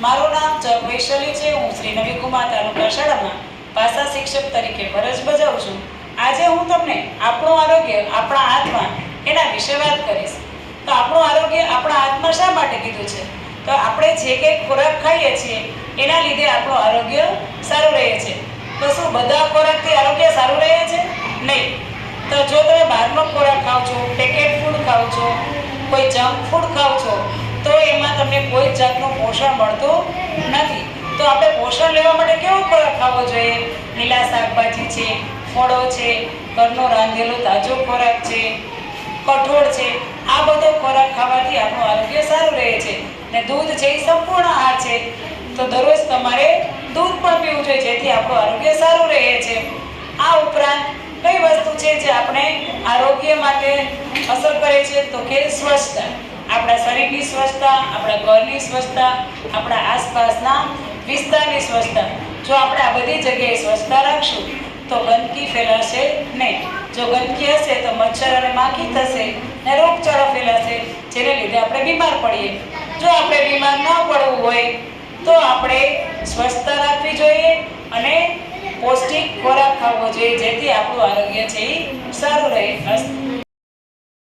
મારું નામ વૈશાલી છે। હું શ્રી નવીકુમાર તાલુકા શાળામાં ભાષા શિક્ષક તરીકે ફરજ બજાવું છું। આજે હું તમને આપણું આરોગ્ય આપણા હાથમાં એના વિશે વાત કરીશ। તો આપણું આરોગ્ય આપણા હાથમાં શા માટે કીધું છે? તો આપણે જે કંઈ ખોરાક ખાઈએ છીએ એના લીધે આપણું આરોગ્ય સારું રહે છે। તો શું બધા ખોરાકથી આરોગ્ય સારું રહે છે? નહીં। તો જો તમે બહારનો ખોરાક ખાઓ છો, પેકેટ ફૂડ ખાઓ છો, કોઈ જંક ફૂડ ખાઓ છો, તો એમાં તમને કોઈ જાતનું પોષણ મળતું નથી। તો આપણે પોષણ લેવા માટે કેવો ખોરાક ખાવો જોઈએ? લીલા શાકભાજી છે, ફળો છે, ઘરનો રાંધેલો તાજો ખોરાક છે, કઠોળ છે, આ બધો ખોરાક ખાવાથી આપણું આરોગ્ય સારું રહે છે। ને દૂધ છે એ સંપૂર્ણ આહાર છે, તો દરરોજ તમારે દૂધ પણ પીવું જોઈએ, જેથી આપણું આરોગ્ય સારું રહે છે। આ ઉપરાંત કઈ વસ્તુ છે જે આપણે આરોગ્ય માટે અસર કરે છે? તો કે સ્વચ્છતા। આપણા શરીરની સ્વચ્છતા, આપણા ઘરની સ્વચ્છતા, આપણા આસપાસના વિસ્તારની સ્વચ્છતા। જો આપણે આ બધી જગ્યાએ સ્વચ્છતા રાખશું તો ગંદકી ફેલાશે નહીં। જો ગંદકી હશે તો મચ્છર અને માખી થશે ને રોગચાળો ફેલાશે, જેને લીધે આપણે બીમાર પડીએ। જો આપણે બીમાર ન પડવું હોય તો આપણે સ્વચ્છતા રાખવી જોઈએ અને પૌષ્ટિક ખોરાક ખાવો જોઈએ, જેથી આપણું આરોગ્ય છે એ સારું રહે।